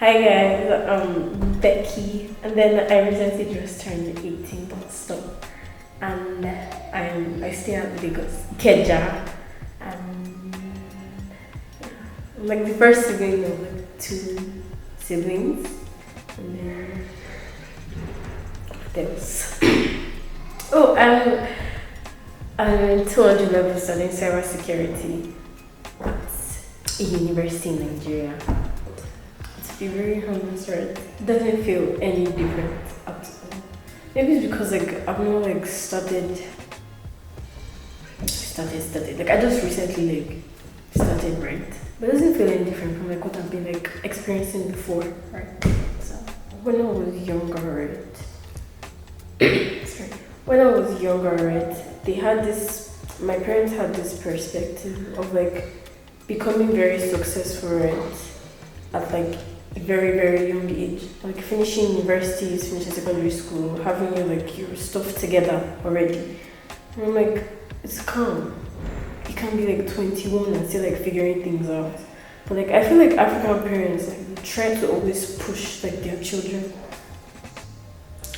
Hi guys, Becky, and then I recently just turned 18 so and I stay at Lagos, Keja, and I'm like the first sibling of like two siblings, and then there's oh I'm 200 level studying cybersecurity at a university in Nigeria. To be very honest, right, it doesn't feel any different at all. Maybe it's because like I've not like started like I just recently like started, right, but it doesn't feel any different from like what I've been like experiencing before, right? So when I was younger, right, sorry, when I was younger, right, they had this, my parents had this perspective of like becoming very successful, right, at like a very very young age, like finishing university, finishing secondary school, having your like your stuff together already. And I'm like, it's calm. You can be like 21 and still like figuring things out. But like I feel like African parents like try to always push like their children.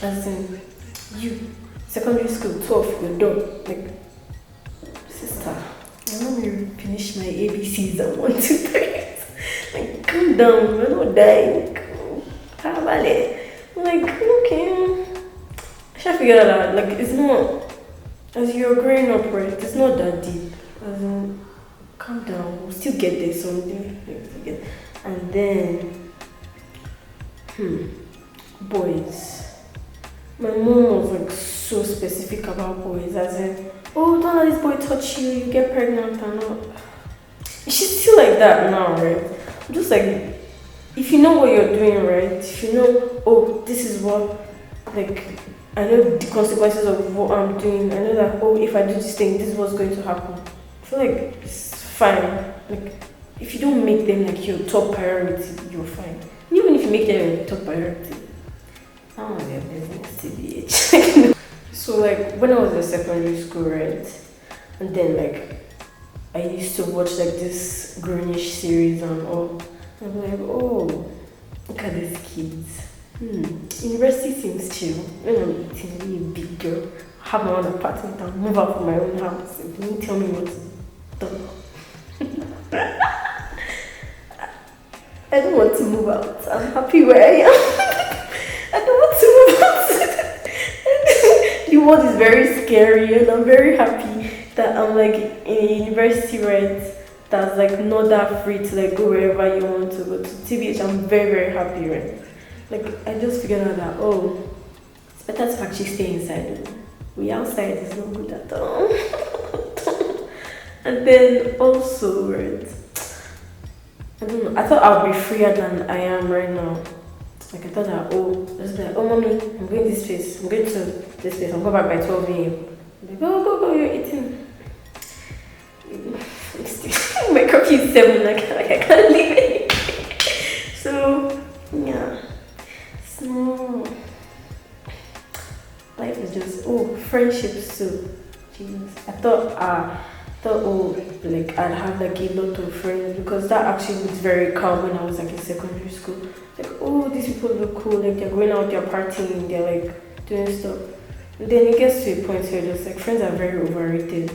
As in, you secondary school 12 you're done. Like, sister, I want to finish my ABCs and 1, 2, 3. Like, calm down, we're not dying. How about it? I'm like, okay. I should figure that out. Like, it's not, as you're growing up, right? It's not that deep. As in, calm down. We'll still get there someday. And then, boys. My mom was like so specific about boys. As in, oh, don't let this boy touch you. You get pregnant and all. She's still like that now, right? I'm just like, if you know what you're doing, right? If you know, oh, this is what, like, I know the consequences of what I'm doing. I know that, oh, if I do this thing, this is what's going to happen. I feel like it's fine. Like, if you don't make them like your top priority, you're fine. And even if you make them your top priority, I don't want their business, TBH. So, like, when I was in secondary school, right? And then, like, I used to watch like this Grownish series and all. I'm like, oh, look at these kids. University seems chill. When I'm 18, be a big girl, have my own apartment and move out from my own house. If you don't tell me what to do. I don't want to move out. I'm happy where I am. I don't want to move out. The world is very scary and I'm very happy that I'm like in a university, right, that's like not that free to like go wherever you want to go to. TBH, I'm very very happy, right? Like I just figured out that, oh, it's better to actually stay inside. We outside is not good at all. And then also, right, I don't know, I thought I would be freer than I am right now. Like I thought that, oh, just like, oh mommy, I'm going this place, I'm going to this place, I'm going back by 12 a.m. Like, go, you're eating. My curfew is 7, like I can't leave it. So yeah. So life is just, oh, friendships too. Jesus. I thought oh, like I'd have like a lot of friends because that actually was very calm when I was like in secondary school. Like, oh, these people look cool, like they're going out, they're partying, they're like doing stuff. And then it gets to a point where just like friends are very overrated.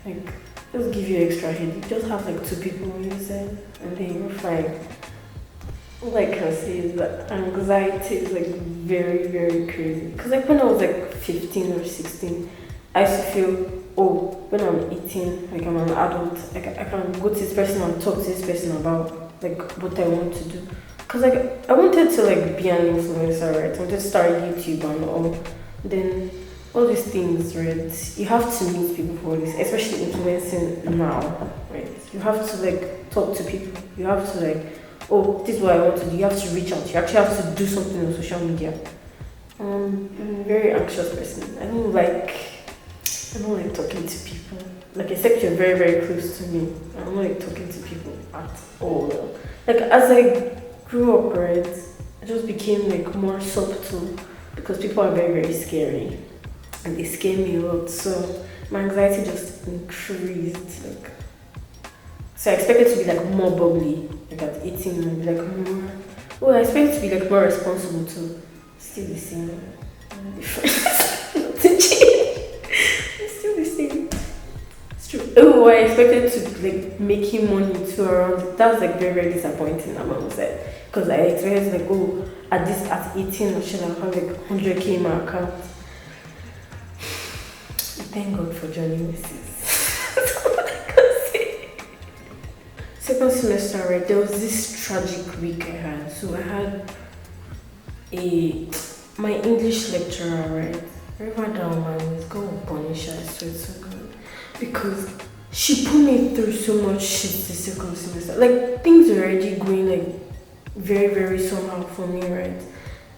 Like, just give you extra headache. Just have like 2 people on your side and then you're fine. All I can say is that anxiety is like very, very crazy. Because like when I was like 15 or 16, I used to feel, oh, when I'm 18, like I'm an adult, like I can go to this person and talk to this person about like what I want to do. Because like I wanted to like be an influencer, right? I wanted to start YouTube and all. Then all these things, right? You have to meet people for this, especially influencing now, right? You have to like talk to people. You have to like, oh, this is what I want to do. You have to reach out. You actually have to do something on social media. I'm a very anxious person. I don't like talking to people. Like, except you're very, very close to me. I don't like talking to people at all. Like, as I grew up, right, I just became like more subtle because people are very, very scary. And they scare me a lot. So my anxiety just increased. Like, so I expected to be like more bubbly, like at 18, and be like Oh, I expect to be like more responsible too. Still the same. No difference. Nothing changed. It's still the same. It's true. Oh, I expected to like making money too around. That's like very very disappointing. My mom said because I expected like oh at 18 I should have like 100K in my account. Thank God for Johnny Mrs. That's all I can say. Second semester, right? There was this tragic week I had. So I had a my English lecturer, right? Remember that woman is going to punish her. I swear to God, because she put me through so much shit the second semester. Like things were already going like very very somehow for me, right?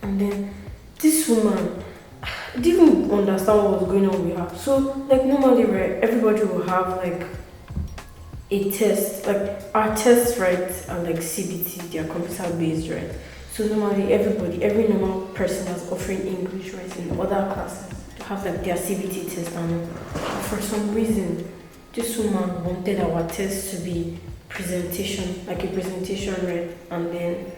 And then this woman, I didn't even understand what was going on with her. So like normally, right? Everybody will have like a test, like our tests, right, are like CBT, they are computer based, right? So normally every normal person that's offering English, right, in other classes have like their CBT test, and for some reason, this woman wanted our test to be presentation, like a presentation, right, and then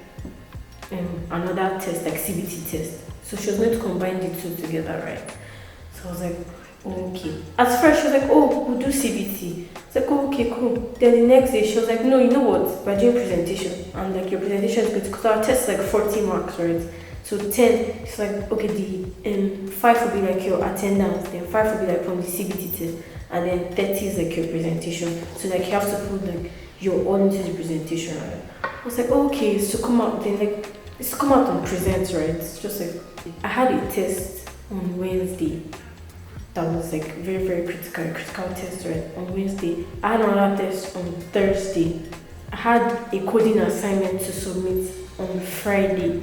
another test, like CBT test. So she was going to combine the two together, right? So I was like, okay. At first, she was like, oh, we'll do CBT. It's like, oh, okay, cool. Then the next day, she was like, no, you know what? We're doing presentation. And like, your presentation is good because our test is like 40 marks, right? So 10, it's like, okay, the 5 will be like your attendance, then 5 will be like from the CBT test, and then 30 is like your presentation. So like, you have to put like your all into the presentation, right? I was like, oh, okay, so come out, then like, it's come out and present, right? It's just like, I had a test on Wednesday that was like very very critical test, right, on Wednesday. I had another test on Thursday. I had a coding assignment to submit on Friday,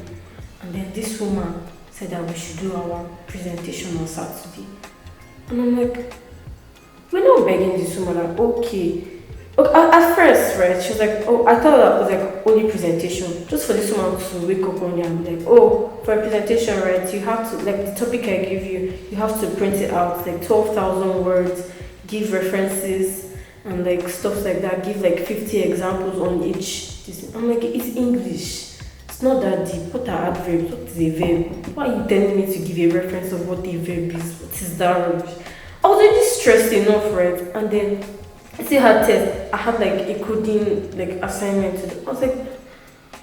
and then this woman said that we should do our presentation on Saturday. And I'm like, we're not begging this woman, like, okay. At first, right, she was like, oh, I thought that was like only presentation, just for this woman to wake up one day and be like, oh, for a presentation, right, you have to, like the topic I give you, you have to print it out, like 12,000 words, give references, and like stuff like that, give like 50 examples on each. I'm like, it's English. It's not that deep. What are adverbs? What is a verb? Why are you telling me to give a reference of what a verb is? What is that rubbish? I was already stressed enough, right? And then I still had test. I had like a coding like assignment to do. I was like,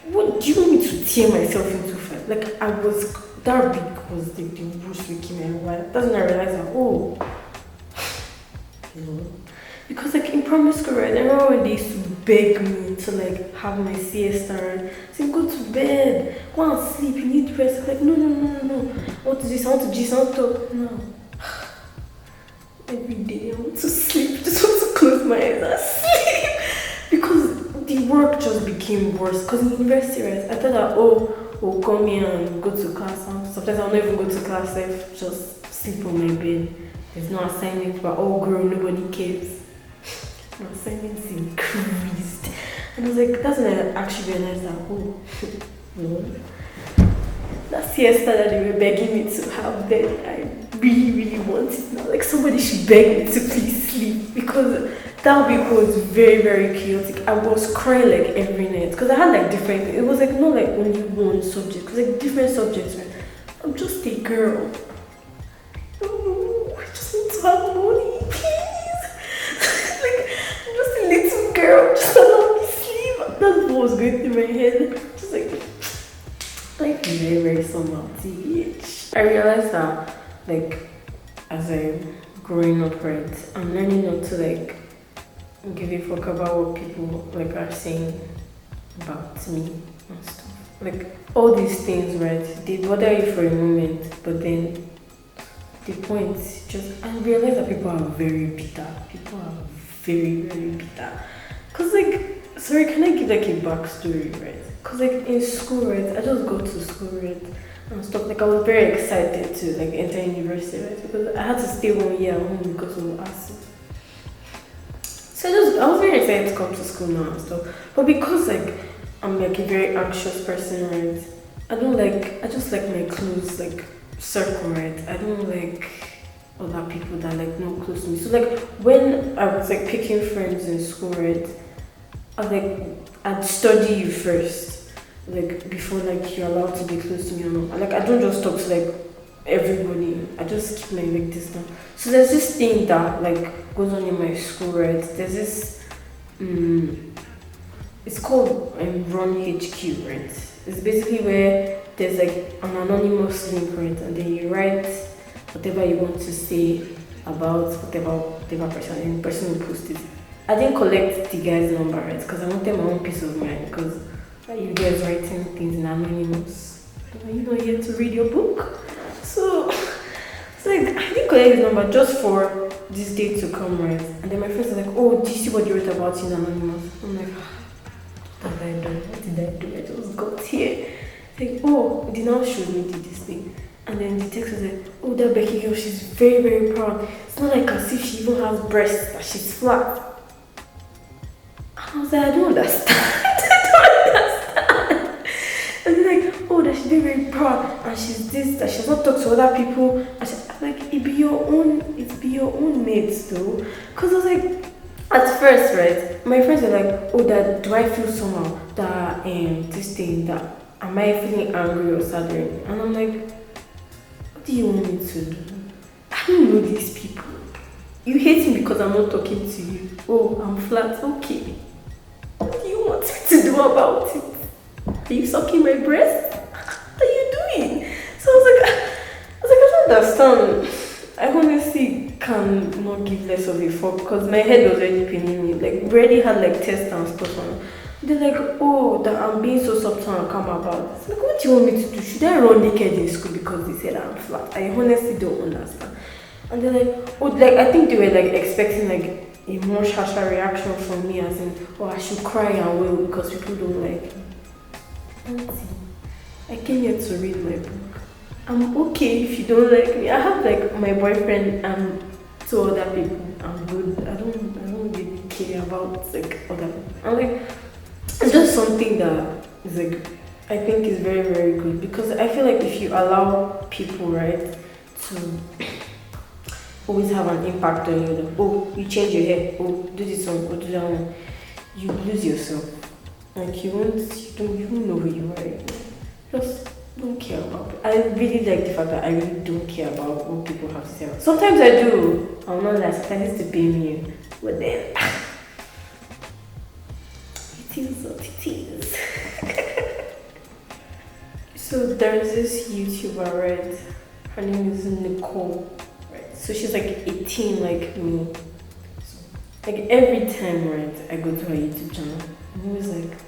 what do you want me to tear myself into five? Like I was that week was like the worst week in my life. That's when I realized that because like in primary school, right, I remember when they used to beg me to like have my siesta, right? Say go to bed, go and sleep, you need rest. I'm like no. I want to do this, I want to gist, I want to talk. No. Every day I want to sleep, just want to close my eyes and sleep because the work just became worse. Because in university, right, I thought that we'll come here and go to class. Sometimes I'll not even go to class, I just sleep on my bed. There's no assignment, we're all grown, nobody cares. My assignments increased, and I was like, that's when I actually realized that no, that siesta that they were begging me to have, then I really want it now. Like somebody should beg me to please sleep because that week was very very chaotic. I was crying like every night because I had like different. It was like not like only one subject. It was like different subjects. Right? I'm just a girl. Oh, I just need to have money, please. Like I'm just a little girl. Just allow me sleep. That's what was going through my head. Just like very very somehow TH. I realized that like as I'm growing up, right, I'm learning not to like give a fuck about what people like are saying about me and stuff. Like all these things, right, they bother you for a moment, but then the point is just I realize that people are very bitter. People are very very bitter. Cause like sorry, can I give like a backstory, right? Cause like in school, right, I just go to school, right, and stuff. Like I was very excited to like enter university, right, because I had to stay 1 year at home because of acid. So I was very excited to come to school now and stuff. But because like I'm like a very anxious person, right, I just like my close like circle, right. I don't like other people that like not close to me. So like when I was like picking friends in school, right, I'd study you first. like before like you're allowed to be close to me or not. Like I don't just talk to like everybody. I just keep my like distance. So there's this thing that like goes on in my school, right? There's this it's called Run HQ, right? It's basically where there's like an anonymous link, right? And then you write whatever you want to say about whatever person, and the person will post it. I didn't collect the guy's number, right? Because I wanted my own peace of mind. Because you guys writing things in anonymous, are you not here to read your book? So it's like I didn't collect his number just for this day to come, right? And then my friends are like, "Oh, do you see what you wrote about in anonymous?" I'm like, "What have I done? What did I do? I just got here." Like, "Oh, they now showed me this thing." And then the text was like, "Oh, that Becky girl, she's very, very proud. It's not like as if she even has breasts, that she's flat." I was like, "I don't understand." I don't understand. And they're like, "Oh, that she's very, very proud, and she's this, that she's not talked to other people." And I'm like, "It be your own mates though." Because I was like, at first, right, my friends were like, "Oh, that do I feel somehow that this thing that am I feeling angry or sad?" And I'm like, "What do you want me to do? I don't know these people. You hate me because I'm not talking to you. Oh, I'm flat. Okay. What do you want me to do about it? Are you sucking my breast? What are you doing?" So I don't understand. I honestly cannot give less of a fuck because my head was already paining me. Like, we already had like tests and stuff on. They're like, "Oh, that I'm being so soft and calm about this." Like, what do you want me to do? Should I run naked in school because they said I'm flat? I honestly don't understand. And they're like, "Oh, like I think they were like expecting like a more harsher reaction from me, as in, oh, I should cry and wail because people don't like me." Auntie, I came here to read my book. I'm okay if you don't like me. I have like my boyfriend and two other people. I'm good. I don't really care about like other people. I'm like, it's just something that is like I think is very, very good, because I feel like if you allow people, right, to always have an impact on you, like, "Oh, you change your hair, oh, do this one, oh, do that one," you lose yourself. Like you don't know who you are anymore. Just don't care about it. I really like the fact that I really don't care about what people have to say. Sometimes I do. I'll not lie, sometimes it's to pay me. But then it is what it is. So there's this YouTuber, right? Her name is Nicole. Right. So she's like 18 like me. So, like every time, right, I go to her YouTube channel, I'm always like,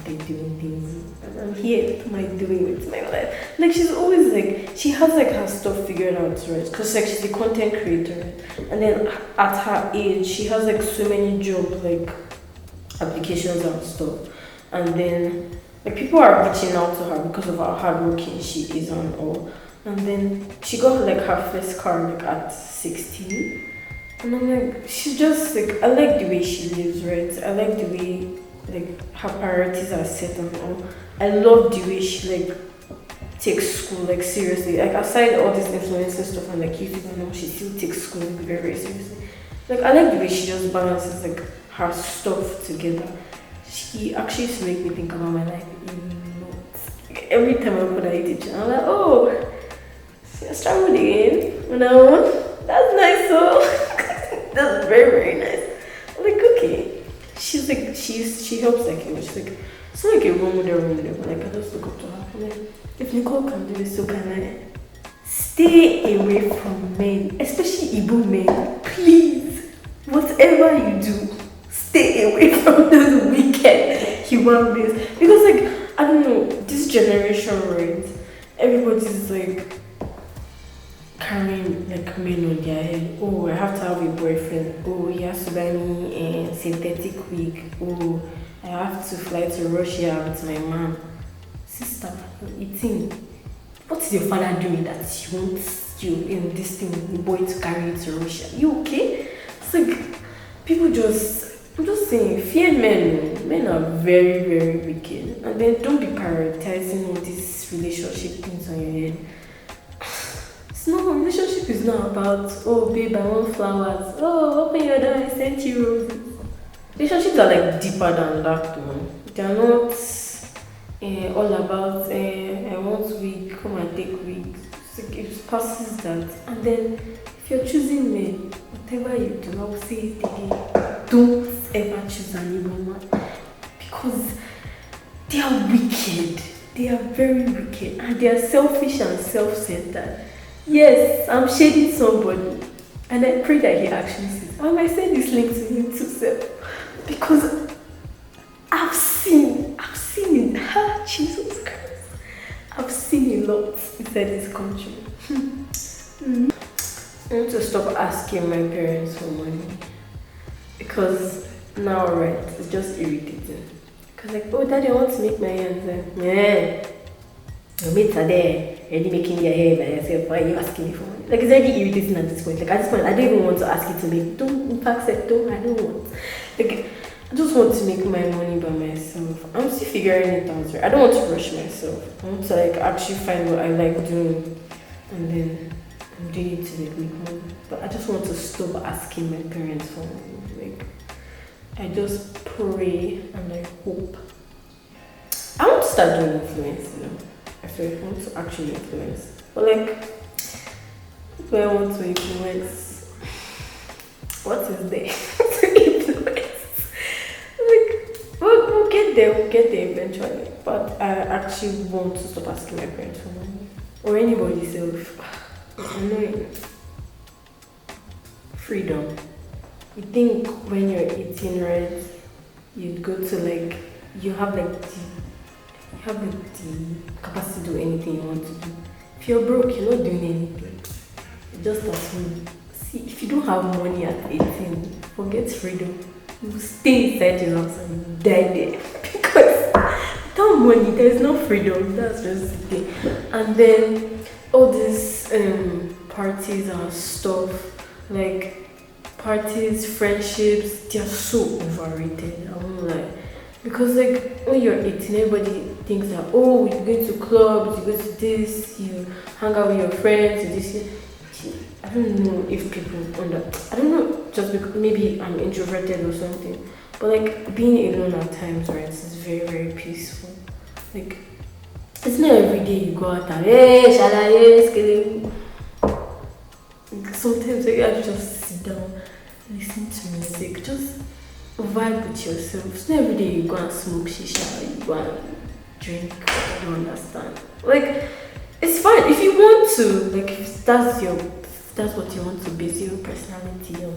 they doing things and I'm here, what am I doing with my life? Like she's always like, she has like her stuff figured out, right? Because like she's a content creator, right? And then at her age she has like so many job like applications and stuff, and then like people are reaching out to her because of how hardworking she is and all. And then she got like her first car like at 16, and I'm like, she's just like, I like the way she lives, right? I like the way like her priorities are set and all. I love the way she like takes school like seriously. Like aside all this influencer stuff and like YouTube and all, she still takes school like, very, very seriously. Like I like the way she just balances like her stuff together. She actually used to make me think about my life a lot. Like, every time I open her YouTube channel, I'm like, oh, she has traveled again. No, that's nice. So that's very, very nice. I'm like, okay. She's like, she helps like you. She's like, it's not like a role model, like I just look up to her. I'm like, if Nicole can do this, so can I. Stay away from men, especially Igbo men. Please, whatever you do, stay away from those wicked human beings. Because like, I don't know, this generation, right? Everybody's like carrying like men on their head. Oh, I have to have a boyfriend. Oh, he has to buy me a synthetic wig. Oh, I have to fly to Russia with my mom. Sister, you're eating. What is your father doing that he wants you in this thing, the boy to carry you to Russia? You okay? It's like people just, I'm just saying, fear men. Men are very, very wicked. And then don't be prioritizing all these relationship things on your head. No, relationship is not about, oh babe, I want flowers. Oh, open your door, I sent you roses. Relationships are like deeper than that though. They are not all about I want week, come and take weeks. It's like it passes that. And then if you're choosing men, whatever you do, I will say it again. Don't ever choose an evil man because they are wicked. They are very wicked and they are selfish and self-centered. Yes, I'm shading somebody and I pray that he actually sees. I might send this link to him too, sir, because I've seen it. Ah, Jesus Christ. I've seen a lot inside this country. Mm. I want to stop asking my parents for money because now, right, it's just irritating. Because, like, oh, daddy, I want to make my hair. Yeah, your mates are there, already making your hair by yourself. Why are you asking me for money? Like, it's already irritating at this point. Like, at this point, I don't even want to ask you to make. Don't, in fact, say, don't, I don't want. Like, I just want to make my money by myself. I'm still figuring it out. Right? I don't want to rush myself. I want to, like, actually find what I like doing. And then I'm doing it to make money. But I just want to stop asking my parents for money. Like, I just pray and I hope. I want to start doing influence, you know. I want to actually influence. But like, who I want to influence? What is there to influence? Like, we'll get there eventually. But I actually want to stop asking my parents for money. Or anybody else. It's annoying. Freedom. You think when you're 18, right, you'd go to like, you have like the capacity to do anything you want to do. If you're broke, you're not doing anything. You're just at home. See, if you don't have money at 18, forget freedom. You stay inside your house and die there. Because without money, there's no freedom. That's just the thing. And then all these parties and stuff, like parties, friendships, they are so overrated. I won't lie. Because like when you're 18, everybody thinks that, oh, you go to clubs, you go to this, you hang out with your friends, you this. I don't know if people I don't know, just because maybe I'm introverted or something. But like being alone at times, right, is very, very peaceful. Like it's not every day you go out and hey, shall I sometimes like, I just sit down, listen to music, just vibe with yourself. It's not every day you go and smoke shisha or you go and drink. I don't understand. Like, it's fine if you want to. Like, if that's what you want to base your personality on.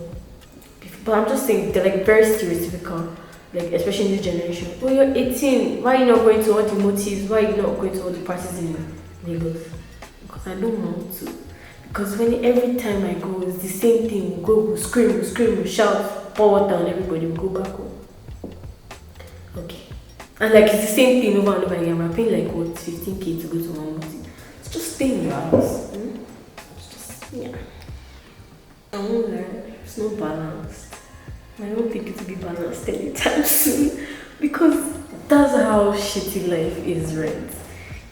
But I'm just saying they're like very stereotypical. Like, especially in this generation. Oh, you're 18. Why are you not going to all the motives? Why are you not going to all the parties in Lagos? Because I don't want to. Because when every time I go, it's the same thing. We go, we scream, we shout, pour water on everybody, we go back home. Okay. And like it's the same thing over and over again. I'm paying like what, 15k to go to one meeting. It's just stay in your house. It's just, yeah. I won't lie, it's not balanced. I don't think it will be balanced anytime soon. Because that's how shitty life is, right?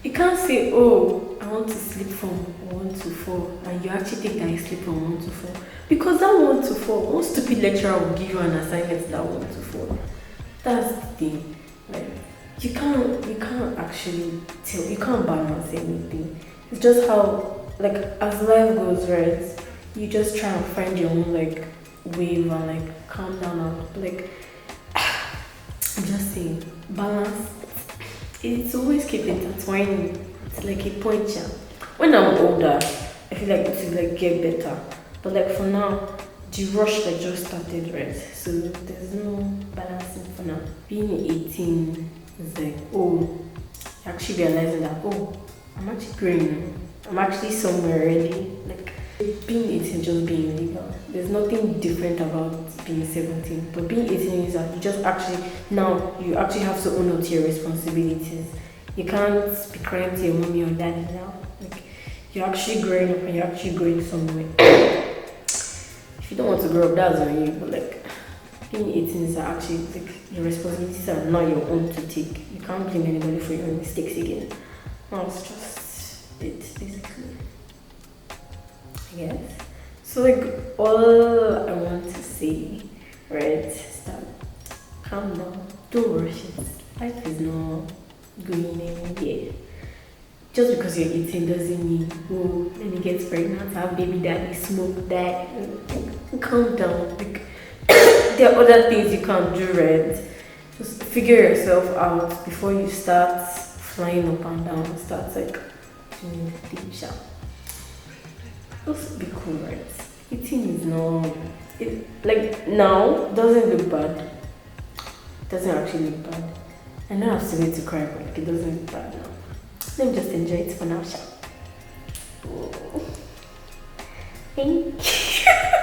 You can't say, oh, I want to sleep from 1 to 4, and you actually think that you sleep from 1 to 4. Because that 1 to 4, one stupid lecturer will give you an assignment that 1 to 4. That's the thing. Like, you can't actually tell, you can't balance anything. It's just how, like, as life goes, right, you just try and find your own, like, wave and, like, calm down and, like, I'm just saying, balance. It's always keep intertwining. It's like a point, yeah. When I'm older, I feel like it will like get better. But like for now, the rush like just started, right? So there's no balancing for now. Being 18 is like, oh, you're actually realizing that, oh, I'm actually growing. I'm actually somewhere already. Like being 18 just being legal. There's nothing different about being 17. But being 18 is that you just actually now you actually have to own up to your responsibilities. You can't be crying to your mommy or daddy now. Like you're actually growing up and you're actually going somewhere. If you don't want to grow up, that's on you. But like being 18 is actually like your responsibilities are not your own to take. You can't blame anybody for your mistakes again. No, it's just it basically. Yes. So like all I want to say, right, is that Calm down. Don't rush it. Life is not going anywhere. Just because you're eating doesn't mean, oh, let me get pregnant, have baby daddy, smoke that. Calm down. Like, there are other things you can do, right? Just figure yourself out before you start flying up and down. Start like doing deep shot. Just be cool, right? Eating is not. It, like now doesn't look bad. Doesn't actually look bad. I know I have to wait to cry, but like, it doesn't look bad now. Let me just enjoy it for now, Sha. Thank you.